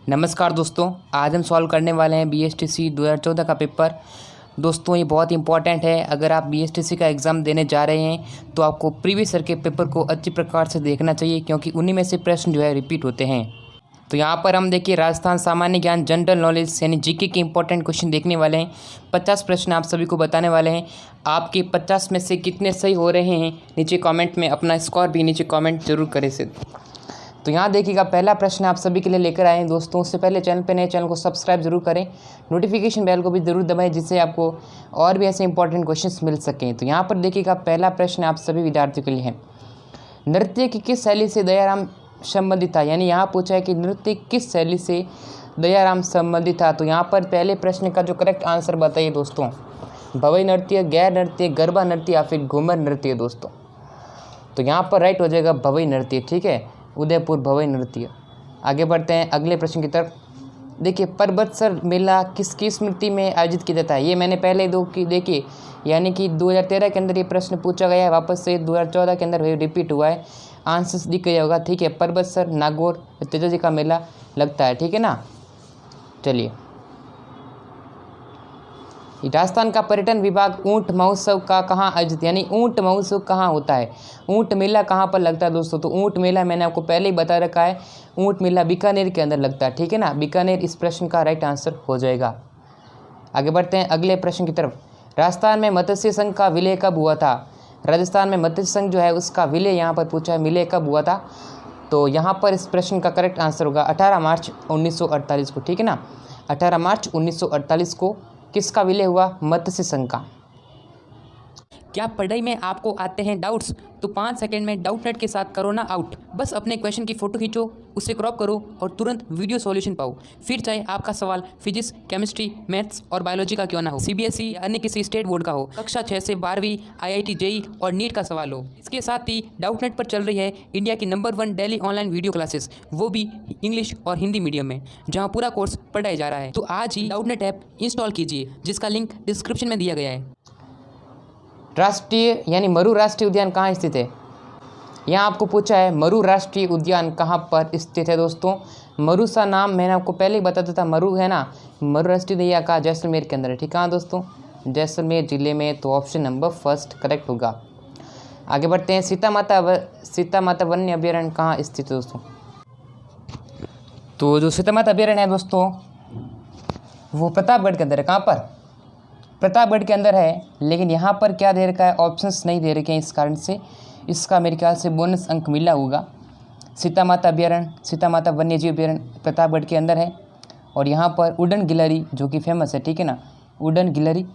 नमस्कार दोस्तों, आज हम सॉल्व करने वाले हैं बीएसटीसी 2014 का पेपर। दोस्तों ये बहुत इंपॉर्टेंट है। अगर आप बीएसटीसी का एग्ज़ाम देने जा रहे हैं तो आपको प्रीवियस ईयर के पेपर को अच्छी प्रकार से देखना चाहिए, क्योंकि उन्हीं में से प्रश्न जो है रिपीट होते हैं। तो यहाँ पर हम देखिए राजस्थान सामान्य ज्ञान जनरल नॉलेज यानी जीके के इंपॉर्टेंट क्वेश्चन देखने वाले हैं। 50 प्रश्न आप सभी को बताने वाले हैं। आपके 50 में से कितने सही हो रहे हैं नीचे कमेंट में अपना स्कोर भी नीचे कमेंट जरूर करें से। तो यहाँ देखिएगा पहला प्रश्न आप सभी के लिए लेकर आए हैं दोस्तों। उससे पहले चैनल पे नए, चैनल को सब्सक्राइब जरूर करें, नोटिफिकेशन बेल को भी जरूर दबाएं, जिससे आपको और भी ऐसे इंपॉर्टेंट क्वेश्चंस मिल सकें। तो यहाँ पर देखिएगा पहला प्रश्न आप सभी विद्यार्थियों के लिए है, नृत्य की किस शैली से दयाराम संबंधित था। यानी यहाँ पूछा है कि नृत्य किस शैली से दयाराम संबंधित था। तो यहाँ पर पहले प्रश्न का जो करेक्ट आंसर बताइए दोस्तों। भवई नृत्य, गैर नृत्य, गरबा नृत्य या फिर घूमर नृत्य दोस्तों। तो यहाँ पर राइट हो जाएगा भवई नृत्य। ठीक है, उदयपुर भवई नृत्य। आगे बढ़ते हैं अगले प्रश्न की तरफ। देखिए परबतसर मेला किसकी स्मृति में आयोजित किया जाता है। ये मैंने पहले दो की देखिए, यानी कि 2013 के अंदर ये प्रश्न पूछा गया है, वापस से 2014 के अंदर रिपीट हुआ है। आंसर दिख गया होगा। ठीक है, परबतसर नागौर तेजा जी का मेला लगता है। ठीक है ना। चलिए, राजस्थान का पर्यटन विभाग ऊंट महोत्सव का कहाँ आयोजित, यानी ऊंट महोत्सव कहाँ होता है, ऊंट मेला कहाँ पर लगता है दोस्तों। तो ऊंट मेला मैंने आपको पहले ही बता रखा है, ऊंट मेला बीकानेर के अंदर लगता है। ठीक है ना, बीकानेर इस प्रश्न का राइट आंसर हो जाएगा। आगे बढ़ते हैं अगले प्रश्न की तरफ। राजस्थान में मत्स्य संघ का विलय कब हुआ था। राजस्थान में मत्स्य संघ जो है उसका विलय यहाँ पर पूछा है, विलय कब हुआ था। तो यहाँ पर इस प्रश्न का करेक्ट आंसर होगा 18 मार्च 1948 को। ठीक है ना, 18 मार्च 1948 को किसका विलय हुआ, मत्स्य संघ का। क्या पढ़ाई में आपको आते हैं डाउट्स, तो 5 सेकंड में डाउट नेट के साथ करो ना आउट। बस अपने क्वेश्चन की फोटो खींचो, उसे क्रॉप करो और तुरंत वीडियो सॉल्यूशन पाओ। फिर चाहे आपका सवाल फिजिक्स, केमिस्ट्री, मैथ्स और बायोलॉजी का क्यों ना हो, सीबीएसई या अन्य किसी स्टेट बोर्ड का हो, कक्षा 6 से 12वीं, आईआईटी, जेई और नीट का सवाल हो। इसके साथ ही डाउट नेट पर चल रही है इंडिया की number 1 daily online video classes, वो भी इंग्लिश और हिंदी मीडियम में, जहाँ पूरा कोर्स पढ़ाया जा रहा है। तो आज ही डाउट नेट ऐप इंस्टॉल कीजिए, जिसका लिंक डिस्क्रिप्शन में दिया गया है। राष्ट्रीय यानी मरु राष्ट्रीय उद्यान कहाँ स्थित है। यहाँ आपको पूछा है मरु राष्ट्रीय उद्यान कहाँ पर स्थित है दोस्तों। मरु सा नाम मैंने आपको पहले ही बता दिया था, मरु है ना, मरु राष्ट्रीय उद्यान का जैसलमेर के अंदर है। ठीक है दोस्तों, जैसलमेर जिले में। तो ऑप्शन नंबर फर्स्ट करेक्ट होगा। आगे बढ़ते हैं, सीता माता वन्य अभ्यारण्य कहाँ स्थित है दोस्तों। तो जो सीता माता अभ्यारण्य है दोस्तों वो प्रतापगढ़ के अंदर है। कहाँ पर, प्रतापगढ़ के अंदर है। लेकिन यहाँ पर क्या दे रखा है, ऑप्शंस नहीं दे रखे हैं, इस कारण से इसका मेरे ख्याल से बोनस अंक मिला होगा। सीता माता अभ्यारण्य, सीता माता वन्यजीव अभ्यारण्य प्रतापगढ़ के अंदर है। और यहाँ पर उड़न गिलहरी जो कि फेमस है। ठीक है ना, उड़न गिलहरी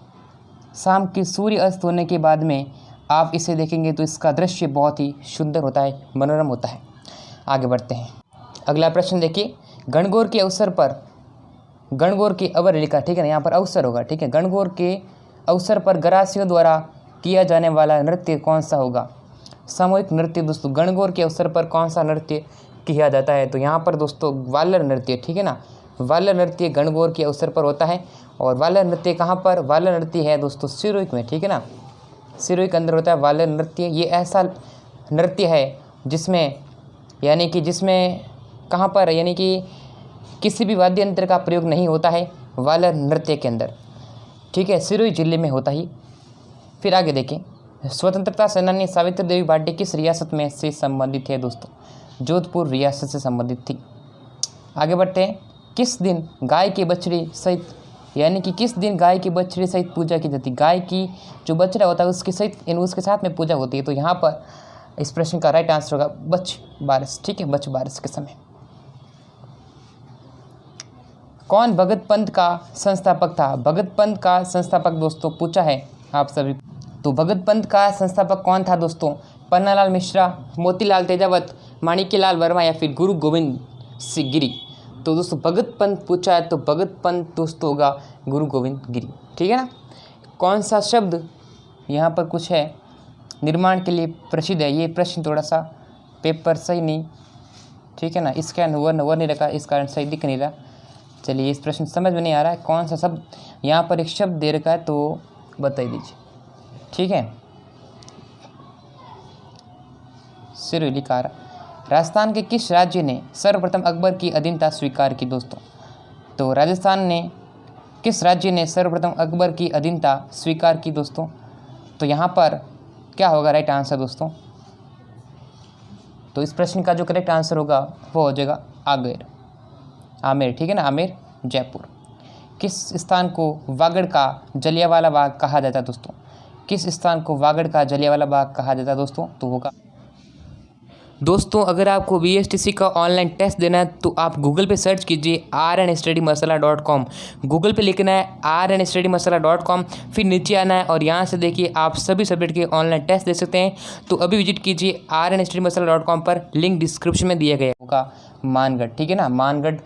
शाम के सूर्य अस्त होने के बाद में आप इसे देखेंगे तो इसका दृश्य बहुत ही सुंदर होता है, मनोरम होता है। आगे बढ़ते हैं, अगला प्रश्न देखिए। गणगौर के अवसर पर, गणगौर के अवर लिखा। ठीक है ना, यहाँ पर अवसर होगा। ठीक है, गणगौर के अवसर पर गरासियों द्वारा किया जाने वाला नृत्य कौन सा होगा। सामूहिक नृत्य दोस्तों, गणगौर के अवसर पर कौन सा नृत्य किया जाता है। तो यहाँ पर दोस्तों वालर नृत्य। ठीक है ना, वालर नृत्य गणगौर के अवसर पर होता है। और वालर नृत्य कहाँ पर, वालर नृत्य है दोस्तों सिरोही में। ठीक है ना, सिरोही के अंदर होता है वालर नृत्य। ये ऐसा नृत्य है जिसमें यानी कि जिसमें कहाँ पर, यानी कि किसी भी वाद्य यंत्र का प्रयोग नहीं होता है वालर नृत्य के अंदर। ठीक है, सिरोही जिले में होता ही। फिर आगे देखें, स्वतंत्रता सेनानी सावित्री देवी भाटे किस रियासत में से संबंधित है दोस्तों। जोधपुर रियासत से संबंधित थी। आगे बढ़ते हैं, किस दिन गाय के बछड़े सहित, यानी कि किस दिन गाय के बछड़े सहित पूजा की जाती है। गाय की जो बछड़ा होता है उसके सहित उसके साथ में पूजा होती है। तो यहाँ पर इस प्रश्न का राइट आंसर होगा बछ बारस। ठीक है, बछ बारस के समय। कौन भगत पंथ का संस्थापक था। भगत पंथ का संस्थापक दोस्तों पूछा है आप सभी। तो भगत पंथ का संस्थापक कौन था दोस्तों। पन्नालाल मिश्रा, मोतीलाल तेजावत, माणिक्यलाल वर्मा या फिर गुरु गोविंद सिंह गिरी। तो दोस्तों भगत पंथ पूछा है तो भगत पंथ दोस्तों होगा गुरु गोविंद गिरी। ठीक है ना। कौन सा शब्द यहाँ पर कुछ है निर्माण के लिए प्रसिद्ध है। ये प्रश्न थोड़ा सा पेपर सही नहीं, ठीक है ना, इसका नवर नहीं रखा, इस कारण सही दिख नहीं रहा। चलिए, इस प्रश्न समझ में नहीं आ रहा है कौन सा शब्द, यहाँ पर एक शब्द दे रखा है तो बता दीजिए। ठीक है, सिरोही लिखा आ रहा। राजस्थान के किस राज्य ने सर्वप्रथम अकबर की अधीनता स्वीकार की दोस्तों? तो राजस्थान ने किस राज्य ने सर्वप्रथम अकबर की अधीनता स्वीकार की दोस्तों? तो यहाँ पर क्या होगा राइट आंसर दोस्तों? तो इस प्रश्न का जो करेक्ट आंसर होगा वो हो जाएगा आमेर, ठीक है ना, आमेर जयपुर। किस स्थान को वागड़ का जलियांवाला बाग कहा जाता है दोस्तों? किस स्थान को वागड़ का जलियांवाला बाग कहा जाता है दोस्तों? तो होगा दोस्तों, अगर आपको BSTC का ऑनलाइन टेस्ट देना है तो आप गूगल पे सर्च कीजिए rnstudymasala.com। गूगल पे लिखना है rnstudymasala.com, फिर नीचे आना है और यहाँ से देखिए आप सभी सब्जेक्ट के ऑनलाइन टेस्ट दे सकते हैं। तो अभी विजिट कीजिए rnstudymasala.com पर, लिंक डिस्क्रिप्शन में दिया गया होगा। मानगढ़, ठीक है ना, मानगढ़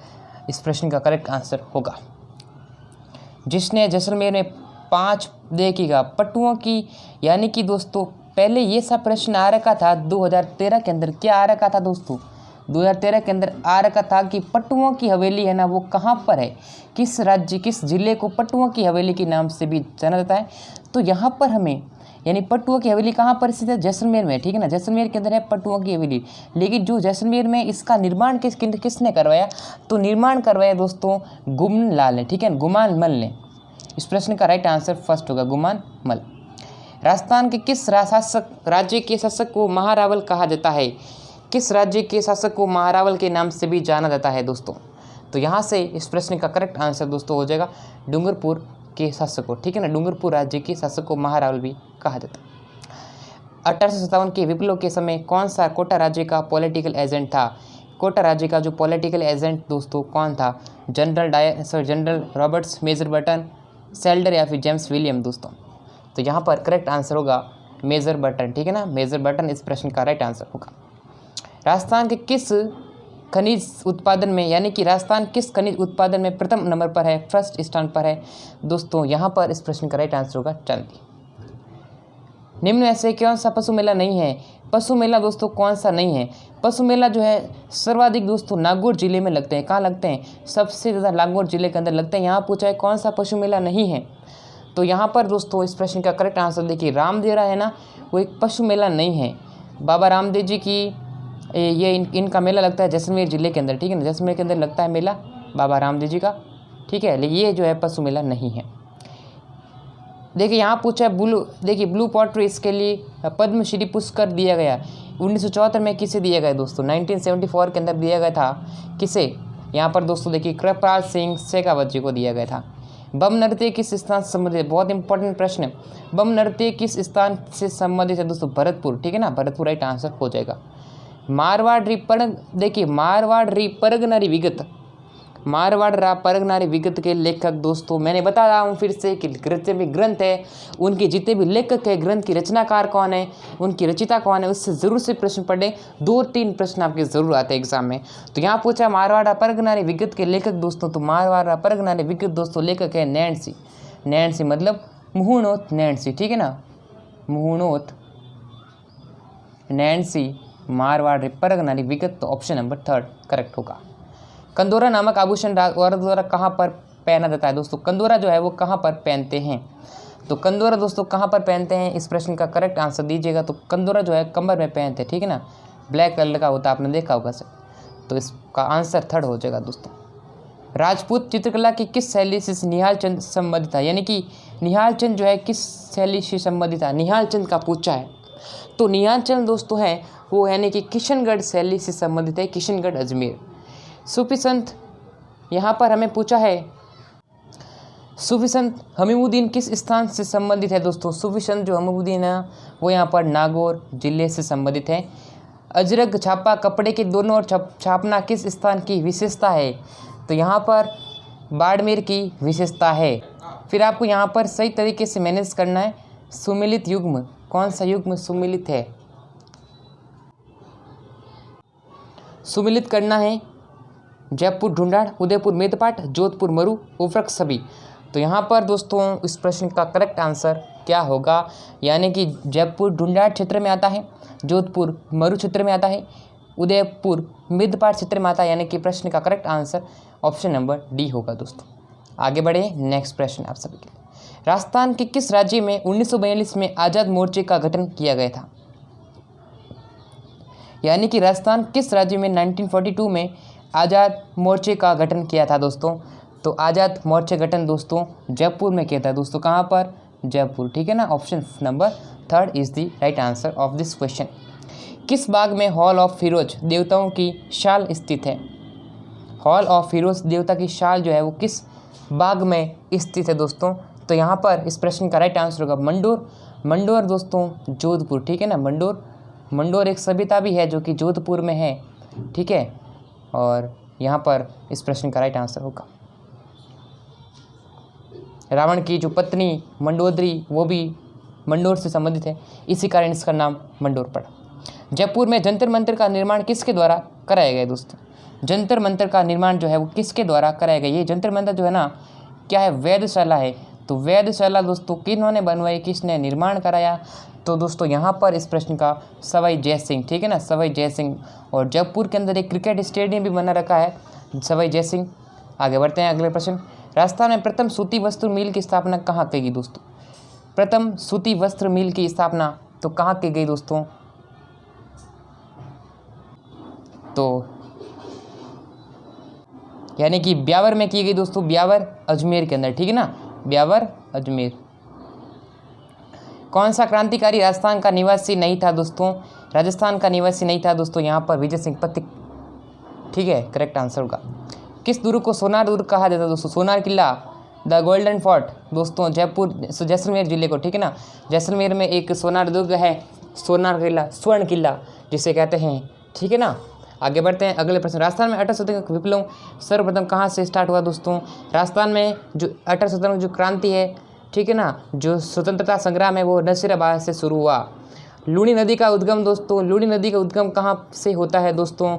इस प्रश्न का करेक्ट आंसर होगा। जिसने जैसलमेर में 5 देखिएगा पट्टुओं की, यानी कि दोस्तों पहले ये सब प्रश्न आ रखा था 2013 के अंदर। क्या आ रखा था दोस्तों? 2013 के अंदर आ रखा था कि पट्टुओं की हवेली है ना, वो कहाँ पर है, किस राज्य किस जिले को पट्टुओं की हवेली के नाम से भी जाना जाता है। तो यहाँ पर हमें यानी पट्टुओं की हवेली कहाँ पर स्थित है? जैसलमेर में, ठीक है ना, जैसलमेर के अंदर है पट्टुओं की हवेली। लेकिन जो जैसलमेर में इसका निर्माण किसने करवाया? तो निर्माण करवाया दोस्तों गुमान लाल ने, ठीक है, गुमान मल ने। इस प्रश्न का राइट आंसर फर्स्ट होगा गुमान मल। राजस्थान के किस राज्य के शासक को महारावल कहा जाता है? किस राज्य के शासक को महारावल के नाम से भी जाना जाता है दोस्तों? तो यहाँ से इस प्रश्न का करेक्ट आंसर दोस्तों हो जाएगा डूंगरपुर के शासक को, ठीक है ना, डूंगरपुर राज्य के शासक को महारावल भी कहा जाता है। 1857 के विप्लव के समय कौन सा कोटा राज्य का पॉलिटिकल एजेंट था? कोटा राज्य का जो पॉलिटिकल एजेंट दोस्तों कौन था? जनरल रॉबर्ट्स, मेजर बर्टन, सेल्डर या फिर जेम्स विलियम दोस्तों? तो यहाँ पर करेक्ट आंसर होगा मेजर बर्टन, ठीक है ना, मेजर बर्टन इस प्रश्न का राइट आंसर होगा। राजस्थान के किस खनिज उत्पादन में, यानी कि राजस्थान किस खनिज उत्पादन में प्रथम नंबर पर है, फर्स्ट स्थान पर है दोस्तों? यहाँ पर इस प्रश्न का राइट आंसर होगा चांदी। निम्न में से कौन सा पशु मेला नहीं है? पशु मेला दोस्तों कौन सा नहीं है? पशु मेला जो है सर्वाधिक दोस्तों नागौर जिले में लगते हैं। कहाँ लगते हैं? सबसे ज़्यादा नागौर जिले के अंदर लगते हैं। यहाँ पूछा है कौन सा पशु मेला नहीं है, तो यहाँ पर दोस्तों इस प्रश्न का करेक्ट आंसर देखिए रामदेवरा है ना, वो एक पशु मेला नहीं है। बाबा रामदेव जी की इनका मेला लगता है जैसलमेर जिले के अंदर, ठीक है ना, जैसलमेर के अंदर लगता है मेला बाबा रामदेव जी का, ठीक है, लेकिन ये जो है पशु मेला नहीं है। देखिए यहाँ पूछा है ब्लू पॉटरी, इसके लिए पद्मश्री पुरस्कार दिया गया 1974 में किसे दिया गया दोस्तों? 1974 के अंदर दिया गया था किसे? यहाँ पर दोस्तों देखिए कृपाल सिंह शेखावत जी को दिया गया था। बम नृत्य किस स्थान से संबंधित है? बहुत इंपॉर्टेंट प्रश्न है। बम नृत्य किस स्थान से संबंधित है दोस्तों? भरतपुर, ठीक है ना, भरतपुर राइट आंसर हो जाएगा। मारवाड़ री परगनारी विगत, मारवाड़ रा परगनारी विगत के लेखक दोस्तों मैंने बता रहा हूँ फिर से कि जितने भी ग्रंथ है उनके जितने भी लेखक है, ग्रंथ की रचनाकार कौन है, उनकी रचिता कौन है, उससे ज़रूर से प्रश्न पढ़े। 2-3 प्रश्न आपके ज़रूर आते हैं एग्जाम में। तो यहाँ पूछा मारवाड़ रा परगनारी विगत के लेखक दोस्तों, तो मारवाड़ रा परगनारी विगत दोस्तों लेखक है नैणसी। नैणसी मतलब मुहुणोत नैणसी, ठीक है ना, मुहुणोत नैणसी मारवाड़ रे परगनारी विगत, तो ऑप्शन नंबर 3 करेक्ट होगा। कंदोरा नामक आभूषण औरत द्वारा कहाँ पर पहना जाता है दोस्तों? कंदोरा जो है वो कहाँ पर पहनते हैं? तो कंदोरा दोस्तों कहाँ पर पहनते हैं, इस प्रश्न का करेक्ट आंसर दीजिएगा। तो कंदोरा जो है कमर में पहनते हैं, ठीक है ना, ब्लैक कलर का होता है, आपने देखा होगा सर। तो इसका आंसर 3 हो जाएगा दोस्तों। राजपूत चित्रकला की किस शैली से निहाल चंद संबंधित था? यानी कि निहाल चंद जो है किस शैली से संबंधित था? निहाल चंद का पूछा है, तो निहाल चंद दोस्तों है वो यानी कि किशनगढ़ शैली से संबंधित है, किशनगढ़ अजमेर। सूफी संत यहाँ पर हमें पूछा है, सूफी संत हमीमुद्दीन किस स्थान से संबंधित है दोस्तों? सूफी संत जो हमीमुद्दीन है वो यहाँ पर नागौर जिले से संबंधित है। अजरक छापा कपड़े के दोनों ओर छापना किस स्थान की विशेषता है? तो यहाँ पर बाड़मेर की विशेषता है। फिर आपको यहाँ पर सही तरीके से मैनेज करना है। सुमिलित युग्म, कौन सा युग्म सुमिलित है? सुमिलित करना है जयपुर ढूंढाड़, उदयपुर मेदपाट, जोधपुर मरु, उपरोक्त सभी। तो यहाँ पर दोस्तों इस प्रश्न का करेक्ट आंसर क्या होगा? यानी कि जयपुर ढूंढाड़ क्षेत्र में आता है, जोधपुर मरु क्षेत्र में आता है, उदयपुर मेदपाट क्षेत्र में आता है, यानी कि प्रश्न का correct answer option number D होगा दोस्तों। आगे बढ़े, नेक्स्ट प्रश्न आप सभी के लिए। राजस्थान के किस राज्य में 1942 में आज़ाद मोर्चे का गठन किया गया था? यानी कि राजस्थान किस राज्य में 1942 में आज़ाद मोर्चे का गठन किया था दोस्तों? तो आज़ाद मोर्चे गठन दोस्तों जयपुर में किया था दोस्तों। कहाँ पर? जयपुर, ठीक है ना। Option number 3 is the right answer of this question. किस बाग में हॉल ऑफ फिरोज देवताओं की शाल स्थित है? हॉल ऑफ फिरोज देवता की शाल जो है वो किस बाग में स्थित है दोस्तों? तो यहाँ पर इस प्रश्न का राइट आंसर होगा मंडोर। मंडोर दोस्तों जोधपुर, ठीक है ना। मंडोर एक सभ्यता भी है जो कि जोधपुर में है, ठीक है। और यहाँ पर इस प्रश्न का राइट आंसर होगा। रावण की जो पत्नी मंडोदरी वो भी मंडोर से संबंधित है, इसी कारण इसका नाम मंडोर पड़ा। जयपुर में जंतर मंतर का निर्माण किसके द्वारा कराया गया दोस्तों? जंतर मंतर का निर्माण जो है वो किसके द्वारा कराया गया? ये जंतर मंतर जो है ना क्या है? वेधशाला है। तो वेधशाला दोस्तों किन्होंने बनवाई, किसने निर्माण कराया? तो दोस्तों यहाँ पर इस प्रश्न का सवाई जय सिंह, ठीक है ना, सवाई जय सिंह। और जयपुर के अंदर एक क्रिकेट स्टेडियम भी बना रखा है सवाई जय सिंह। आगे बढ़ते हैं अगले प्रश्न। राजस्थान में प्रथम सूती वस्त्र मिल की स्थापना कहाँ की गई दोस्तों? प्रथम सूती वस्त्र मिल की स्थापना तो कहाँ की गई दोस्तों? तो यानी कि ब्यावर में की गई दोस्तों, ब्यावर अजमेर के अंदर, ठीक है ना, ब्यावर अजमेर। कौन सा क्रांतिकारी राजस्थान का निवासी नहीं था दोस्तों? राजस्थान का निवासी नहीं था दोस्तों यहाँ पर विजय सिंह पथिक, ठीक है, करेक्ट आंसर होगा। किस दुर्ग को सोनार दुर्ग कहा जाता है दोस्तों? सोनार किला, द गोल्डन फोर्ट दोस्तों जयपुर जैसलमेर जिले को, ठीक है ना। जैसलमेर में एक सोनार दुर्ग है, सोनार किला, स्वर्ण किला जिसे कहते हैं, ठीक है ना। आगे बढ़ते हैं अगले प्रश्न। राजस्थान में 18 सितंबर का विप्लव सर्वप्रथम कहाँ से स्टार्ट हुआ दोस्तों? राजस्थान में जो 18 सितंबर जो क्रांति है, ठीक है ना, जो स्वतंत्रता संग्राम है वो नसीराबाद से शुरू हुआ। लूणी नदी का उद्गम दोस्तों, लूणी नदी का उद्गम कहाँ से होता है दोस्तों?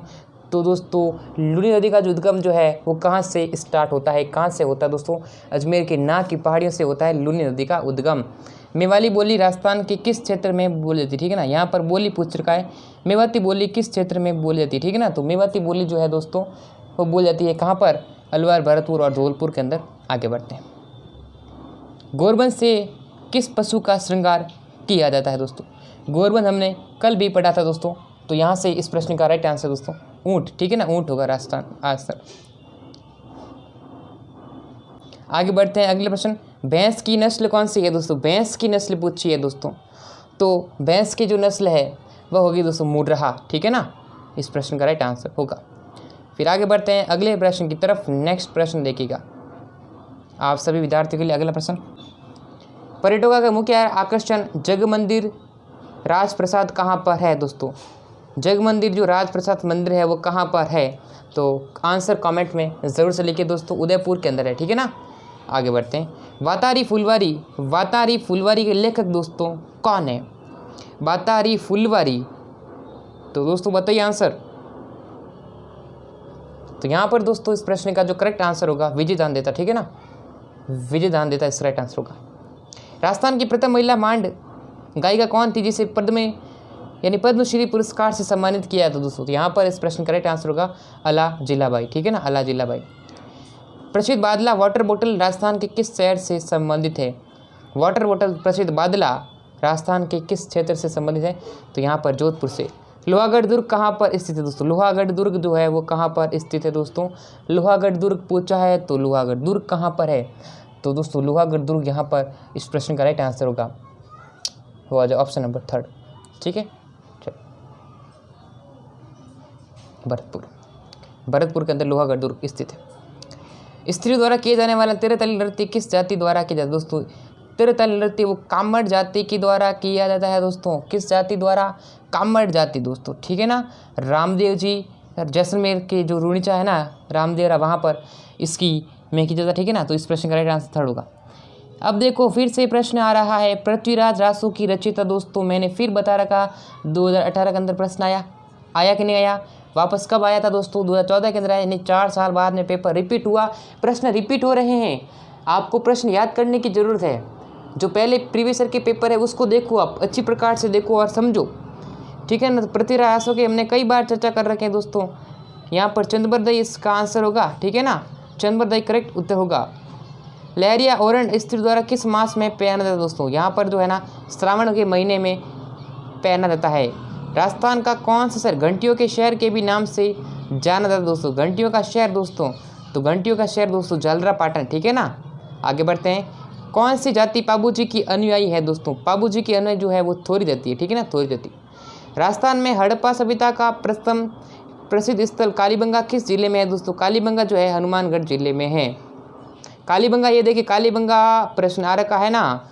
तो दोस्तों लूणी नदी का जो उद्गम जो है वो कहाँ से स्टार्ट होता है, कहाँ से होता है दोस्तों? अजमेर के नाग की पहाड़ियों से होता है लूणी नदी का उद्गम। मेवाती बोली राजस्थान के किस क्षेत्र में बोली जाती है, ठीक है ना। यहाँ पर बोली पूछ रखा है, मेवाती बोली किस क्षेत्र में बोली जाती है, ठीक है ना। तो मेवाती बोली जो है दोस्तों वो बोली जाती है कहाँ पर? अलवर, भरतपुर और धौलपुर के अंदर। आगे बढ़ते हैं। गोरबंद से किस पशु का श्रृंगार किया जाता है दोस्तों? गोरबंद हमने कल भी पढ़ा था दोस्तों। तो यहाँ से इस प्रश्न का राइट आंसर दोस्तों ऊँट, ठीक है ना, ऊँट होगा राजस्थान आंसर। आगे बढ़ते हैं अगले प्रश्न। भैंस की नस्ल कौन सी है दोस्तों? भैंस की नस्ल पूछी है दोस्तों। तो भैंस की जो नस्ल है वह होगी दोस्तों मुर्राह, ठीक है ना। इस प्रश्न का राइट आंसर होगा। फिर आगे बढ़ते हैं अगले प्रश्न की तरफ। नेक्स्ट प्रश्न देखिएगा आप सभी विद्यार्थियों के लिए। अगला प्रश्न, पर्यटकों का मुख्य आकर्षण जग मंदिर राजप्रसाद कहाँ पर है दोस्तों? जग मंदिर जो राजप्रसाद मंदिर है वो कहाँ पर है? तो आंसर कमेंट में ज़रूर से लिखिए दोस्तों, उदयपुर के अंदर है, ठीक है ना। आगे बढ़ते हैं। वातारी फुलवारी के लेखक दोस्तों कौन है? वातारी फुलवारी, तो दोस्तों बताइए आंसर। तो यहाँ पर दोस्तों इस प्रश्न का जो करेक्ट आंसर होगा विजय दान देता, ठीक है ना, विजय दान देता इस राइट आंसर होगा। राजस्थान की प्रथम महिला मांड गायिका कौन थी जिसे पद्मश्री पुरस्कार से सम्मानित किया था दोस्तों? तो यहाँ पर इस प्रश्न का करेक्ट आंसर होगा अला जिलाबाई, ठीक है ना, अला जिलाबाई। प्रसिद्ध बादला वाटर बोतल राजस्थान के किस शहर से संबंधित है? वाटर बोतल प्रसिद्ध बादला राजस्थान के किस क्षेत्र से संबंधित है? तो यहाँ पर जोधपुर से। लोहागढ़ दुर्ग कहाँ पर स्थित है दोस्तों? लोहागढ़ दुर्ग जो है वो कहाँ पर स्थित है दोस्तों? लोहागढ़ दुर्ग पूछा है तो लोहागढ़ दुर्ग कहाँ पर है? तो दोस्तों लोहागढ़ दुर्ग यहाँ पर इस प्रश्न का राइट आंसर होगा वो आ जाए ऑप्शन नंबर 3, ठीक है। भरतपुर के अंदर लोहागढ़ दुर्ग स्थित है। स्त्री द्वारा किए जाने वाला तिरताली नृत्य किस जाति द्वारा किया जाता है दोस्तों? तिरताली नृत्य वो कामड़ जाति के द्वारा किया जाता है दोस्तों। किस जाति द्वारा? कामड़ जाति दोस्तों, ठीक है ना। रामदेव जी जैसलमेर के जो रूणीचा है ना, रामदेवरा, वहाँ पर इसकी में किया जाता है, ठीक है ना। तो इस प्रश्न का राइट आंसर 3 होगा। अब देखो फिर से प्रश्न आ रहा है, पृथ्वीराज रासो की रचयिता दोस्तों मैंने फिर बता रखा 2018 के अंदर प्रश्न आया कि नहीं आया? वापस कब आया था दोस्तों? 2014 के अंदर आया, यानी 4 साल बाद में पेपर रिपीट हुआ। प्रश्न रिपीट हो रहे हैं, आपको प्रश्न याद करने की ज़रूरत है। जो पहले प्रीवियस ईयर के पेपर है उसको देखो, आप अच्छी प्रकार से देखो और समझो, ठीक है ना। तो पृथ्वीराज रासो की हमने कई बार चर्चा कर रखे हैं दोस्तों। यहाँ पर चंद्रबरदई इसका आंसर होगा, ठीक है ना, चंद्रबरदई करेक्ट उत्तर होगा। लहरिया ओरंड स्त्री द्वारा किस मास में पहना जाता है दोस्तों? यहाँ पर जो है ना श्रावण के महीने में पहना जाता है, राजस्थान का कौन सा शहर घंटियों के शहर के भी नाम से जाना जाता है दोस्तों? घंटियों का शहर दोस्तों, तो घंटियों का शहर दोस्तों झालरापाटन, ठीक है ना। आगे बढ़ते हैं। कौन सी जाति पाबूजी की अनुयायी है दोस्तों? पाबूजी की अनुयायी जो है वो थोरी जाति है, ठीक है ना, थोरी जाति। राजस्थान में हड़प्पा सभ्यता का प्रथम प्रसिद्ध स्थल कालीबंगा किस जिले में है दोस्तों? कालीबंगा जो है हनुमानगढ़ जिले में है। कालीबंगा, ये देखिए कालीबंगा प्रश्न आ रखा है ना,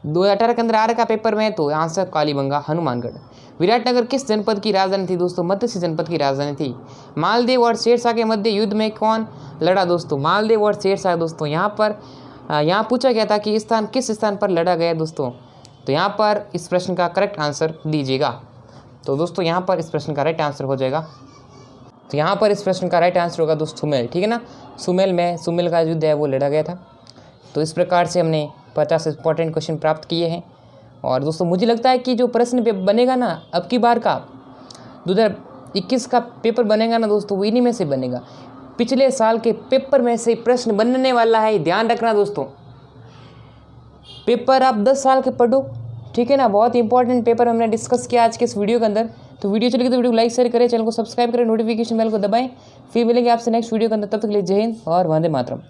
2018 के अंदर आ रखा पेपर में, तो आंसर कालीबंगा हनुमानगढ़। विराटनगर किस जनपद की राजधानी थी दोस्तों? मत्स्य जनपद की राजधानी थी। मालदेव और शेरशाह के मध्य युद्ध में कौन लड़ा दोस्तों? मालदेव और शेरशाह दोस्तों, यहाँ पूछा गया था कि स्थान किस स्थान पर लड़ा गया दोस्तों, तो यहाँ पर इस प्रश्न का करेक्ट आंसर दीजिएगा। तो दोस्तों यहाँ पर इस प्रश्न का राइट आंसर हो जाएगा, तो यहाँ पर इस प्रश्न का राइट आंसर होगा दोस्तों सुमेल, ठीक है ना। सुमेल का युद्ध है वो लड़ा गया था। तो इस प्रकार से हमने 50 इंपॉर्टेंट क्वेश्चन प्राप्त किए हैं। और दोस्तों मुझे लगता है कि जो प्रश्न बनेगा ना अब की बार का 2021 का पेपर बनेगा ना दोस्तों, वो इन्हीं में से बनेगा। पिछले साल के पेपर में से प्रश्न बनने वाला है, ध्यान रखना दोस्तों। पेपर आप 10 साल के पढ़ो, ठीक है ना। बहुत इंपॉर्टेंट पेपर हमने डिस्कस किया आज के इस वीडियो के अंदर। तो वीडियो चलेगी तो वीडियो को लाइक शेयर करें, चैनल को सब्सक्राइब करें, नोटिफिकेशन बेल को दबाएं। फिर मिलेंगे आपसे नेक्स्ट वीडियो के अंदर, तब तक के लिए जय हिंद और वंदे मातरम।